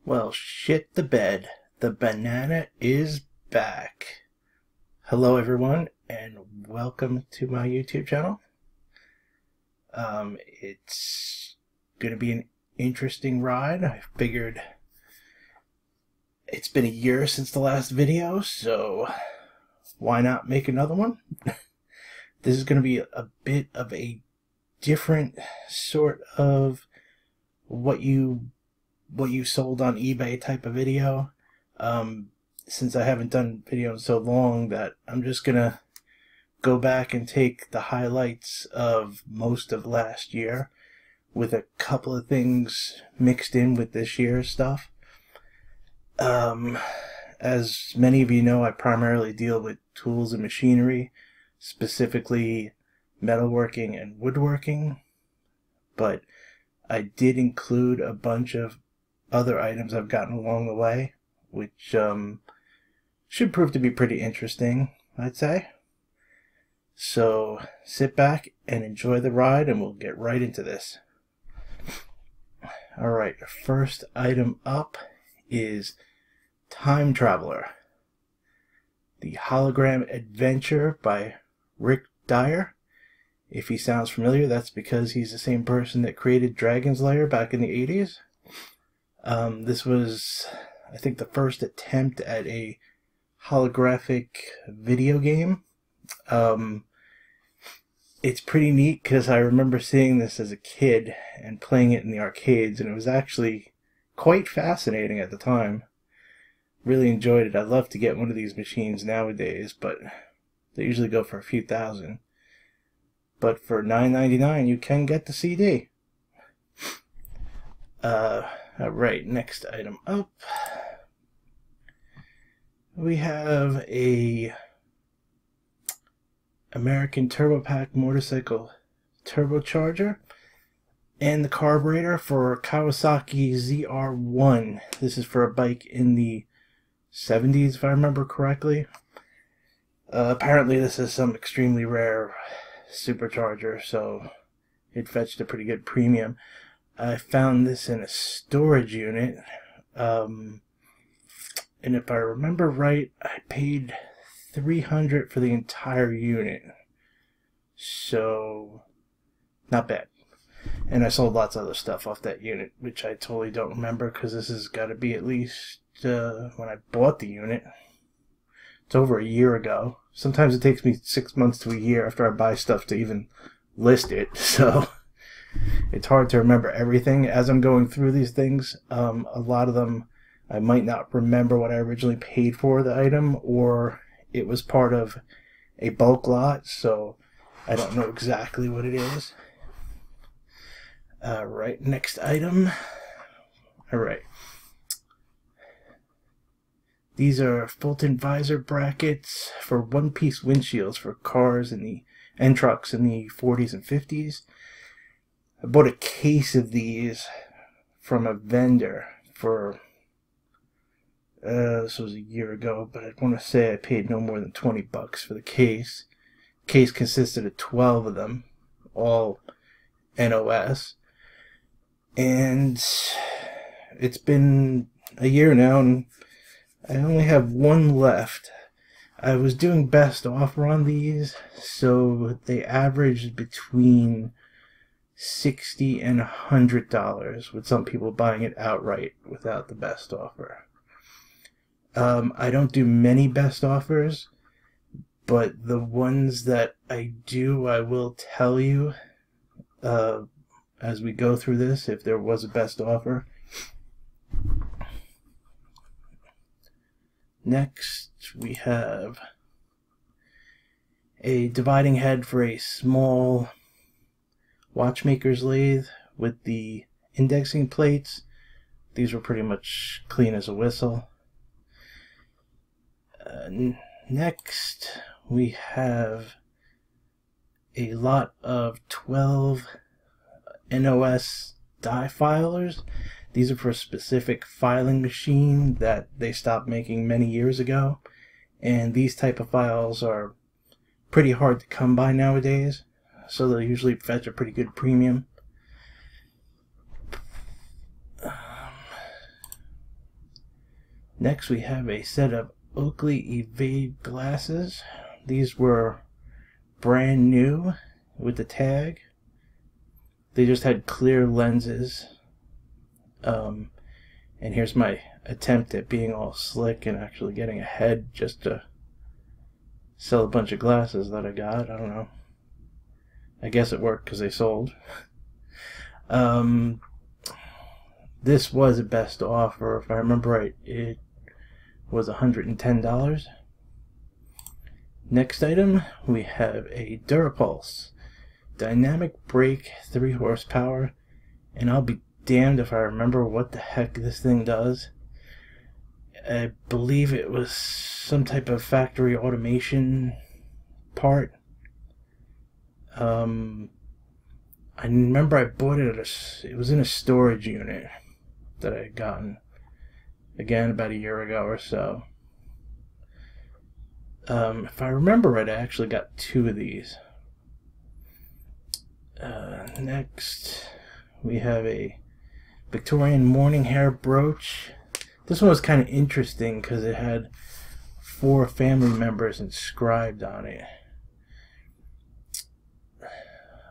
Well, shit the bed. The banana is back. Hello, everyone, and welcome to my YouTube channel. It's going to be an interesting ride. I figured it's been a year since the last video, so why not make another one? This is going to be a bit of a different sort of what you sold on eBay type of video. Since I haven't done video in so long that I'm just gonna go back and take the highlights of most of last year with a couple of things mixed in with this year's stuff. As many of you know, I primarily deal with tools and machinery, specifically metalworking and woodworking, but I did include a bunch of other items I've gotten along the way, which should prove to be pretty interesting, I'd say. So sit back and enjoy the ride, and we'll get right into this. Alright, first item up is Time Traveler, the Hologram Adventure by Rick Dyer. If he sounds familiar, that's because he's the same person that created Dragon's Lair back in the 80s. This was, I think, the first attempt at a holographic video game. It's pretty neat because I remember seeing this as a kid and playing it in the arcades, and it was actually quite fascinating at the time. Really enjoyed it. I'd love to get one of these machines nowadays, but they usually go for a few thousand. But for $9.99 you can get the CD. Alright, next item up. We have a American Turbo Pack motorcycle turbocharger and the carburetor for Kawasaki ZR1. This is for a bike in the 70s, if I remember correctly. Apparently this is some extremely rare supercharger, so it fetched a pretty good premium. I found this in a storage unit, and if I remember right, I paid $300 for the entire unit, so not bad. And I sold lots of other stuff off that unit, which I totally don't remember, because this has got to be at least when I bought the unit. It's over a year ago. Sometimes it takes me 6 months to a year after I buy stuff to even list it, so it's hard to remember everything as I'm going through these things. A lot of them I might not remember what I originally paid for the item, or it was part of a bulk lot, so I don't know exactly what it is. Alright, next item. Alright. These are Fulton Visor Brackets for one-piece windshields for cars and trucks in the 40s and 50s. I bought a case of these from a vendor for, this was a year ago, but I want to say I paid no more than 20 bucks for the case. The case consisted of 12 of them, all NOS. And it's been a year now, and I only have one left. I was doing best offer on these, so they averaged between $60 and $100, with some people buying it outright without the best offer. I don't do many best offers, but the ones that I do, I will tell you as we go through this if there was a best offer. Next, we have a dividing head for a small watchmaker's lathe with the indexing plates. These were pretty much clean as a whistle. Next, we have a lot of 12 NOS die filers. These are for a specific filing machine that they stopped making many years ago, and these type of files are pretty hard to come by nowadays, so they'll usually fetch a pretty good premium. Next we have a set of Oakley Evade glasses. These were brand new with the tag. They just had clear lenses. And here's my attempt at being all slick and actually getting ahead just to sell a bunch of glasses that I got. I don't know. I guess it worked because they sold. This was a best offer. If I remember right, it was $110. Next item, we have a Durapulse dynamic brake, 3 horsepower, and I'll be damned if I remember what the heck this thing does. I believe it was some type of factory automation part. I remember I bought it at it was in a storage unit that I had gotten, again, about a year ago or so. If I remember right, I actually got 2 of these. Next, we have a Victorian Mourning hair brooch. This one was kind of interesting because it had 4 family members inscribed on it,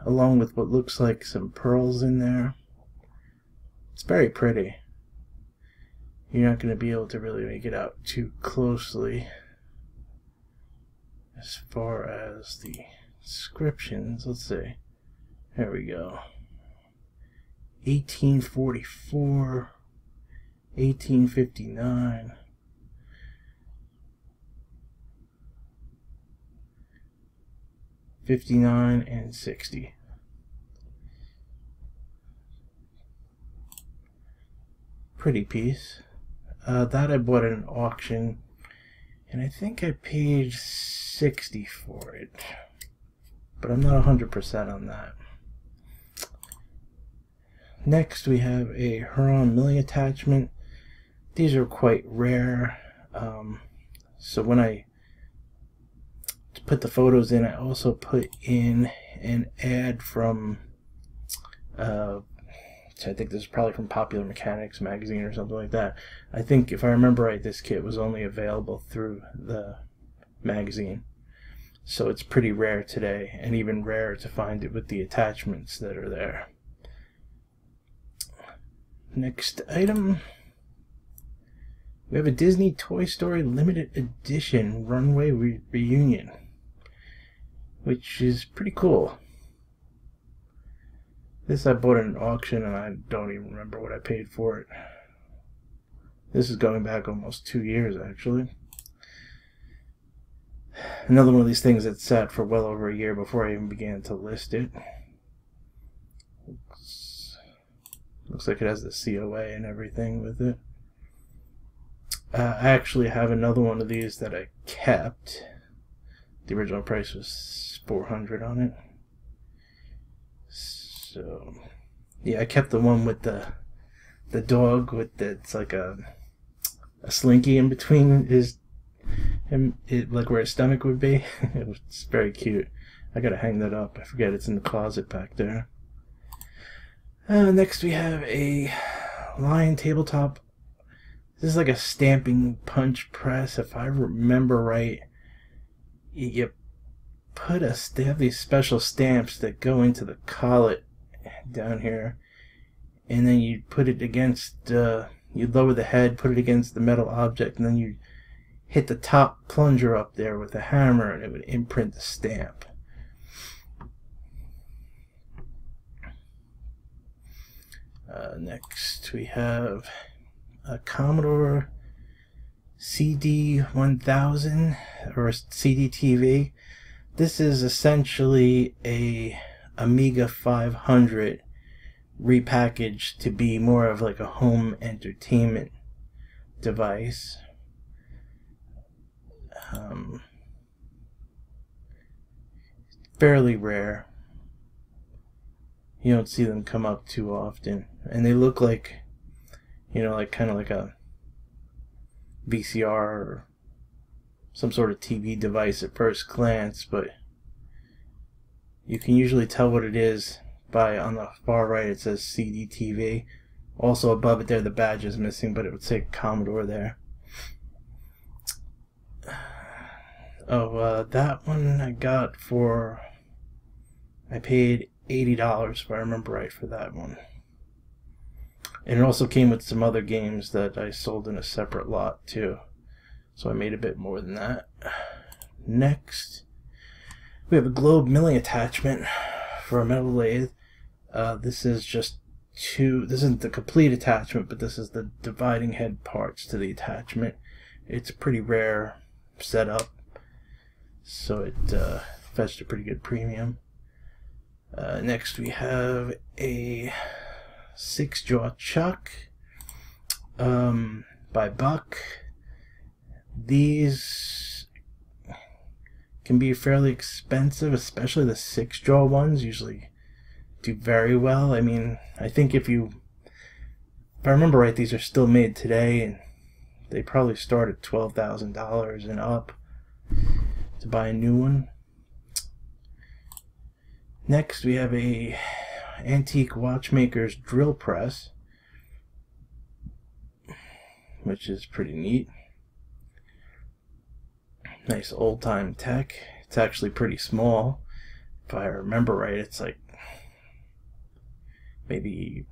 along with what looks like some pearls in there. It's very pretty. You're not going to be able to really make it out too closely as far as the inscriptions. Let's see. There we go. 1844, 1859, 59, and 60. Pretty piece. That I bought at an auction, and I think I paid $60 for it, but I'm not 100% on that. Next, we have a Huron milling attachment. These are quite rare, so when I put the photos in, I also put in an ad from I think this is probably from Popular Mechanics magazine or something like that. I think, if I remember right, this kit was only available through the magazine, so it's pretty rare today, and even rarer to find it with the attachments that are there. Next item, we have a Disney Toy Story limited edition runway reunion, which is pretty cool. This I bought at an auction, and I don't even remember what I paid for it. This is going back almost 2 years, actually. Another one of these things that sat for well over a year before I even began to list it. Looks like it has the COA and everything with it. I actually have another one of these that I kept. The original price was $400 on it. So, yeah, I kept the one with the dog with it's like a slinky in between like where his stomach would be. It's very cute. I gotta hang that up. I forget it's in the closet back there. Next we have a Lion tabletop. This is like a stamping punch press. If I remember right, you put they have these special stamps that go into the collet down here, and then you put it against, you lower the head, put it against the metal object, and then you hit the top plunger up there with a hammer, and it would imprint the stamp. Next we have a Commodore CD1000 or a CD-TV. This is essentially a Amiga 500 repackaged to be more of like a home entertainment device. Fairly rare. You don't see them come up too often, and they look like, you know, like kind of like a VCR or some sort of TV device at first glance, but you can usually tell what it is by, on the far right it says CD TV. Also above it there the badge is missing, but it would say Commodore there. Oh, that one I got for, I paid $80 if I remember right for that one. And it also came with some other games that I sold in a separate lot too. So I made a bit more than that. Next, we have a globe milling attachment for a metal lathe. This is just this isn't the complete attachment, but this is the dividing head parts to the attachment. It's a pretty rare setup, so it fetched a pretty good premium. Next we have a 6-jaw chuck by Buck. These can be fairly expensive, especially the 6-jaw ones usually do very well. I mean, I think if I remember right, these are still made today, and they probably start at $12,000 and up to buy a new one. Next we have a antique watchmaker's drill press, which is pretty neat. Nice old-time tech. It's actually pretty small. If I remember right, it's like maybe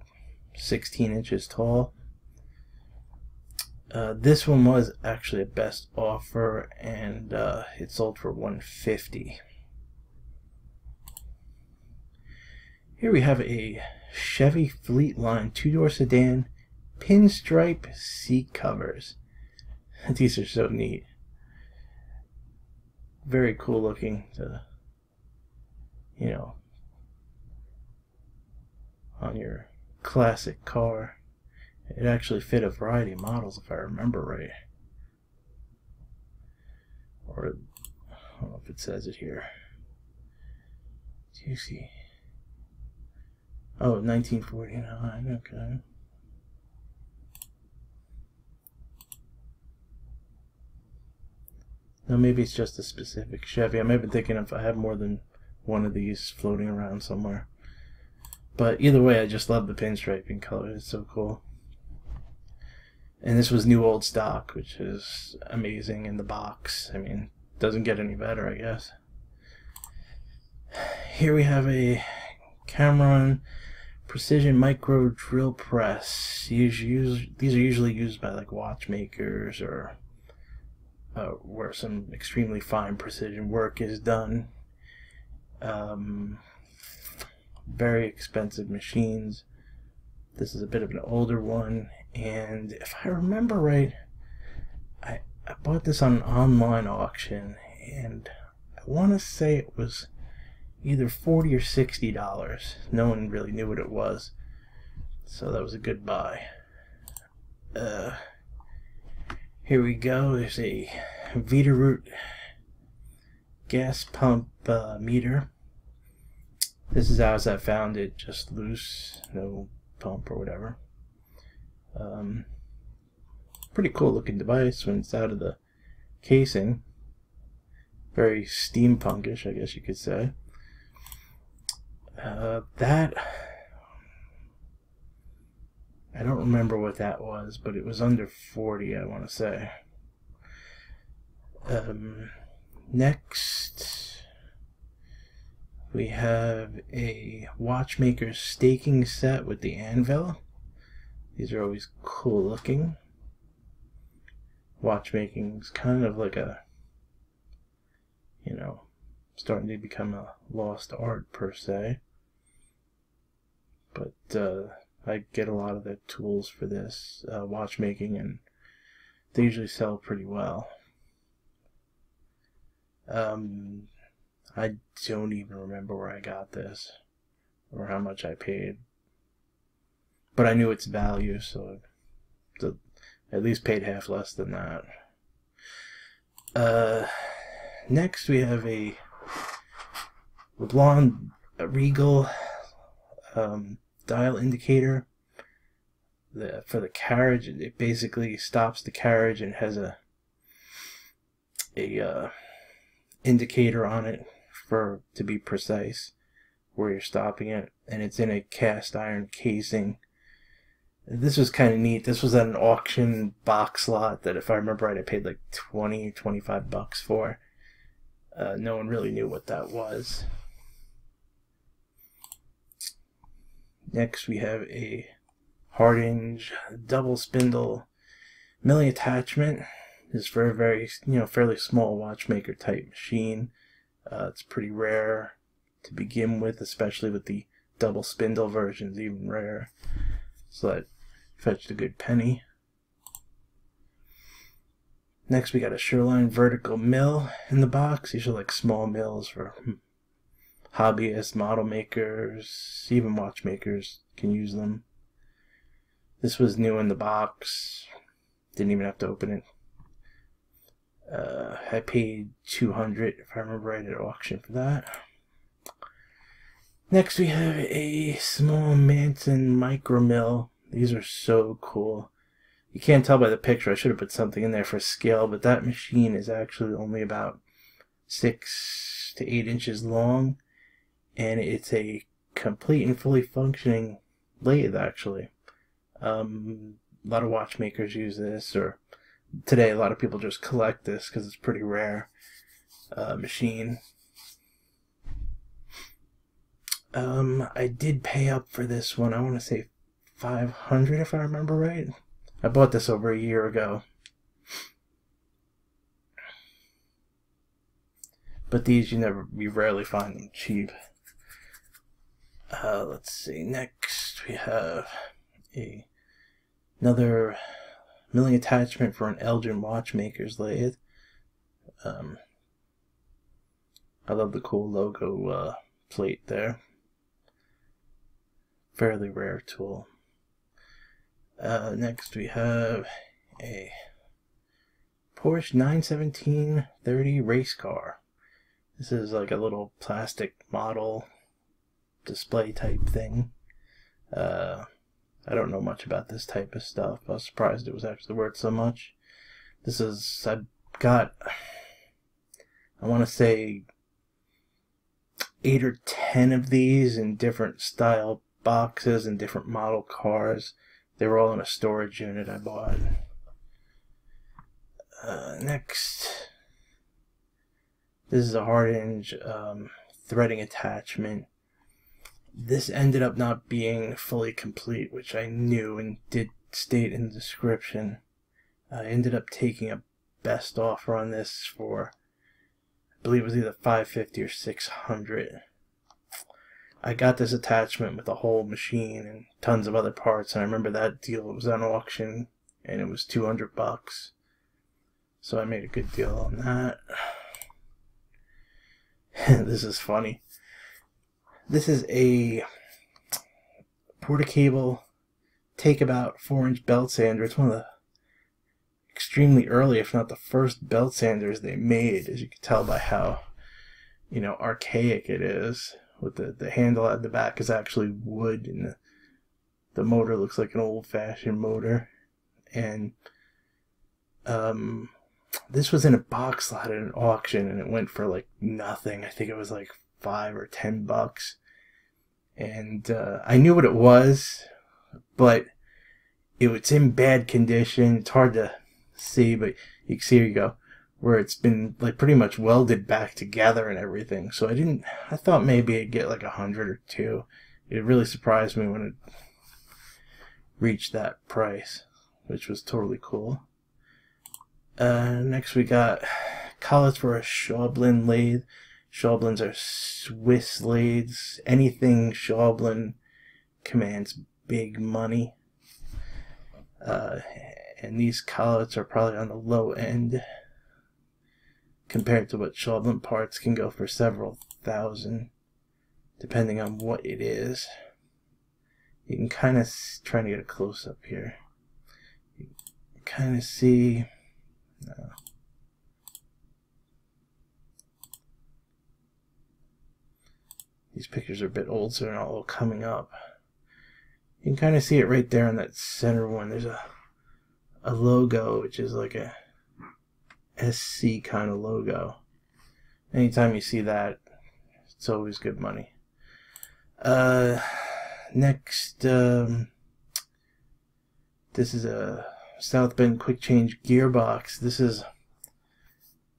16 inches tall. This one was actually a best offer, and it sold for $150. Here we have a Chevy Fleetline 2-door sedan pinstripe seat covers. These are so neat. Very cool looking to, you know, on your classic car. It actually fit a variety of models if I remember right. Or, I don't know if it says it here. Do you see? Oh, 1949, okay. No, maybe it's just a specific Chevy. I might have been thinking if I have more than one of these floating around somewhere. But either way, I just love the pinstriping color. It's so cool. And this was new old stock, which is amazing in the box. I mean, doesn't get any better, I guess. Here we have a Cameron precision micro drill press. These are usually used by like watchmakers or where some extremely fine precision work is done. Very expensive machines. This is a bit of an older one, and if I remember right, I bought this on an online auction, and I want to say it was either $40 or $60. No one really knew what it was, so that was a good buy. Here we go. There's a Victorian gas pump meter. This is as I found it, just loose, no pump or whatever. Pretty cool looking device when it's out of the casing. Very steampunkish, I guess you could say. That, I don't remember what that was, but it was under 40, I want to say. Next, we have a watchmaker staking set with the anvil. These are always cool looking. Watchmaking is kind of like a, you know, starting to become a lost art per se. But I get a lot of the tools for this watchmaking, and they usually sell pretty well. I don't even remember where I got this or how much I paid, but I knew its value, so I at least paid half less than that. Next we have a blonde Regal dial indicator for the carriage. It basically stops the carriage and has a indicator on it to be precise where you're stopping it, and it's in a cast iron casing. This was kind of neat. This was at an auction box lot that, if I remember right, I paid like $20 or $25 for. No one really knew what that was. Next we have a Hardinge double spindle milling attachment. This is for a very, fairly small watchmaker type machine. It's pretty rare to begin with, especially with the double spindle versions, even rare. So that fetched a good penny. Next we got a Sureline vertical mill in the box. These are like small mills for hobbyists, model makers, even watchmakers can use them. This was new in the box. Didn't even have to open it. I paid $200, if I remember right, at auction for that. Next we have a small Manson micro mill. These are so cool. You can't tell by the picture. I should have put something in there for scale, but that machine is actually only about 6 to 8 inches long, and it's a complete and fully functioning lathe, actually. A lot of watchmakers use this, or today a lot of people just collect this because it's pretty rare machine. I did pay up for this one. I want to say $500 if I remember right. I bought this over a year ago. But these you rarely find them cheap. Let's see. Next we have another milling attachment for an Elgin watchmaker's lathe. I love the cool logo plate there. Fairly rare tool. Next we have a Porsche 917-30 race car. This is like a little plastic model display type thing. I don't know much about this type of stuff. I was surprised it was actually worth so much. This is, I want to say 8 or 10 of these in different style boxes and different model cars. They were all in a storage unit I bought. Next, this is a Hardinge threading attachment. This ended up not being fully complete, which I knew and did state in the description. I ended up taking a best offer on this for, I believe it was either $550 or $600. I got this attachment with a whole machine and tons of other parts, and I remember that deal was on auction and it was $200. So I made a good deal on that. This is funny. This is a Portacable take about 4-inch belt sander. It's one of the extremely early, if not the first belt sanders they made, as you can tell by how, archaic it is. With the handle at the back is actually wood, and the motor looks like an old-fashioned motor. And this was in a box lot at an auction, and it went for like nothing. I think it was like $5 or $10. And I knew what it was, but it's in bad condition. It's hard to see, but you can see, here you go, where it's been like pretty much welded back together and everything. So I thought maybe I'd get like $100 or $200. It really surprised me when it reached that price, which was totally cool. Next we got collets for a Schaublin lathe. Schaublins are Swiss lathes. Anything Schaublin commands big money. And these collets are probably on the low end compared to what Schaublin parts can go for several thousand, depending on what it is. You can kind of, trying to get a close-up here, you can kind of see, these pictures are a bit old, so they're not all coming up. You can kind of see it right there on that center one. There's a logo, which is like a SC kind of logo. Anytime you see that, it's always good money. Next, this is a South Bend quick change gearbox. This is,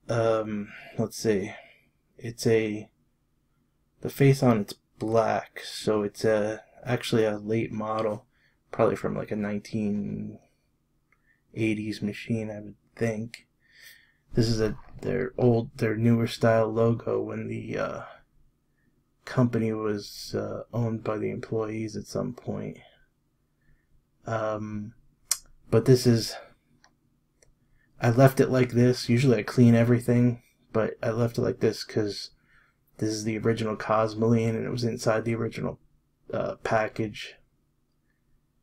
let's see, the face on it's black, so it's actually a late model, probably from like a 1980s machine, I would think. This is their newer style logo when the company was owned by the employees at some point. But this is, I left it like this. Usually I clean everything, but I left it like this because this is the original Cosmoline, and it was inside the original package,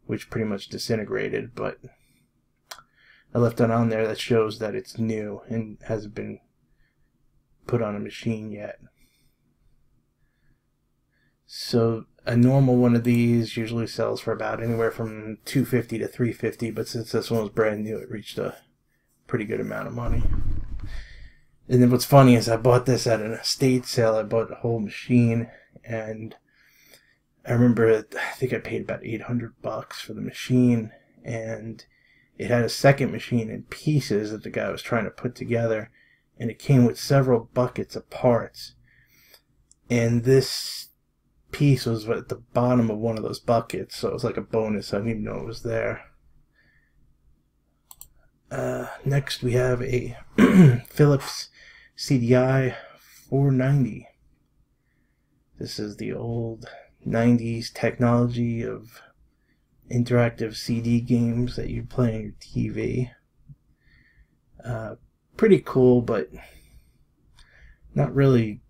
which pretty much disintegrated, but I left it on there. That shows that it's new and hasn't been put on a machine yet. So a normal one of these usually sells for about anywhere from $250 to $350, but since this one was brand new, it reached a pretty good amount of money. And then what's funny is I bought this at an estate sale. I bought the whole machine, and I remember I think I paid about $800 for the machine, and it had a second machine in pieces that the guy was trying to put together, and it came with several buckets of parts. And this piece was at the bottom of one of those buckets, so it was like a bonus. I didn't even know it was there. Next we have a Philips CDI 490. This is the old 90s technology of interactive CD games that you play on your TV. Pretty cool, but not really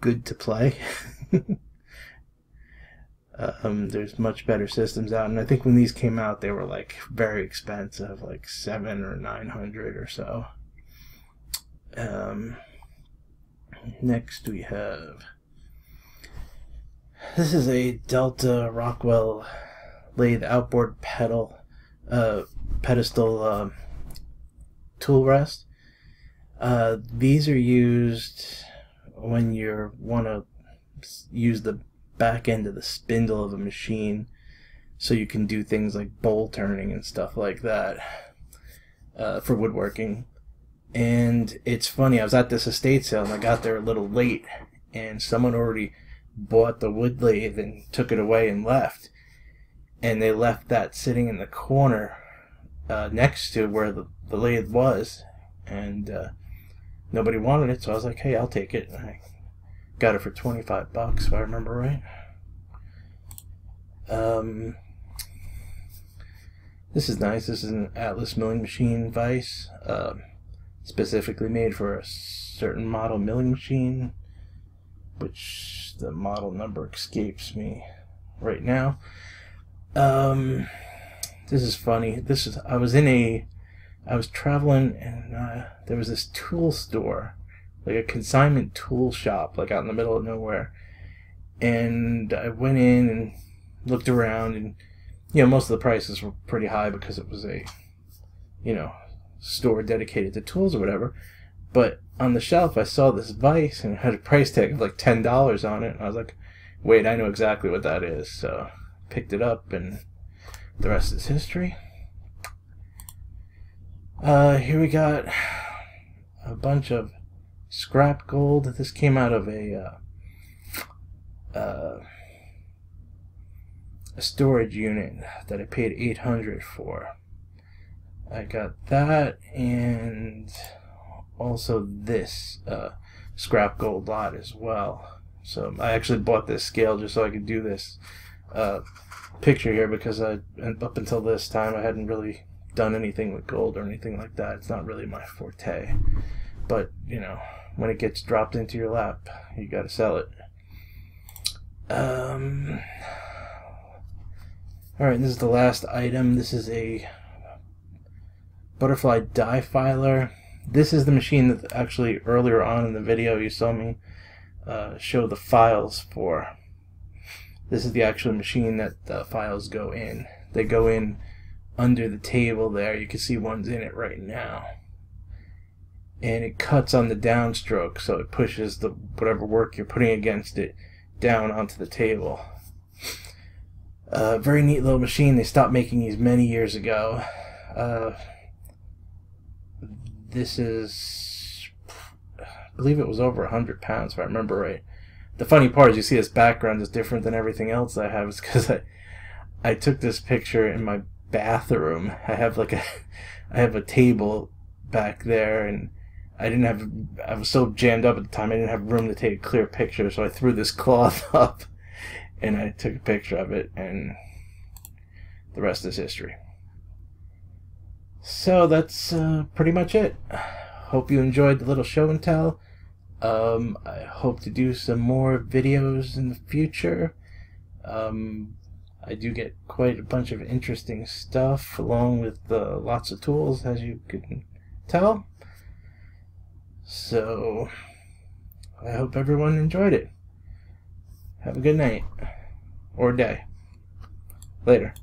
good to play. There's much better systems out, and I think when these came out they were like very expensive, like $700 or $900 or so. Next we have, this is a Delta Rockwell lathe outboard pedestal tool rest. These are used when you want to use the back end of the spindle of a machine, so you can do things like bowl turning and stuff like that for woodworking. And it's funny, I was at this estate sale and I got there a little late, and someone already bought the wood lathe and took it away and left, and they left that sitting in the corner next to where the lathe was, and nobody wanted it, so I was like, hey, I'll take it. And I got it for $25 if I remember right. This is nice. This is an Atlas milling machine Vise, specifically made for a certain model milling machine, which the model number escapes me right now. This is funny. I was traveling, and there was this tool store, like a consignment tool shop, like out in the middle of nowhere. And I went in and looked around, and most of the prices were pretty high because it was a store dedicated to tools or whatever. But on the shelf I saw this Vise, and it had a price tag of like $10 on it, and I was like, wait, I know exactly what that is. So picked it up, and the rest is history. Here we got a bunch of scrap gold. This came out of a storage unit that I paid $800 for. I got that, and also this scrap gold lot as well. So I actually bought this scale just so I could do this picture here, because up until this time I hadn't really done anything with gold or anything like that. It's not really my forte, but when it gets dropped into your lap, you gotta sell it. Alright, this is the last item. This is a butterfly die filer. This is the machine that actually earlier on in the video you saw me show the files for. This is the actual machine that the files go in. They go in under the table there. You can see one's in it right now. And it cuts on the downstroke, so it pushes whatever work you're putting against it down onto the table. Very neat little machine. They stopped making these many years ago. This is believe it was over 100 pounds, if I remember right. The funny part is you see this background is different than everything else I have. It's because I took this picture in my bathroom. I have a table back there, and I was so jammed up at the time I didn't have room to take a clear picture, so I threw this cloth up and I took a picture of it, and the rest is history. So that's pretty much it. Hope you enjoyed the little show and tell. I hope to do some more videos in the future. I do get quite a bunch of interesting stuff, along with lots of tools, as you can tell. So I hope everyone enjoyed it. Have a good night or day. Later.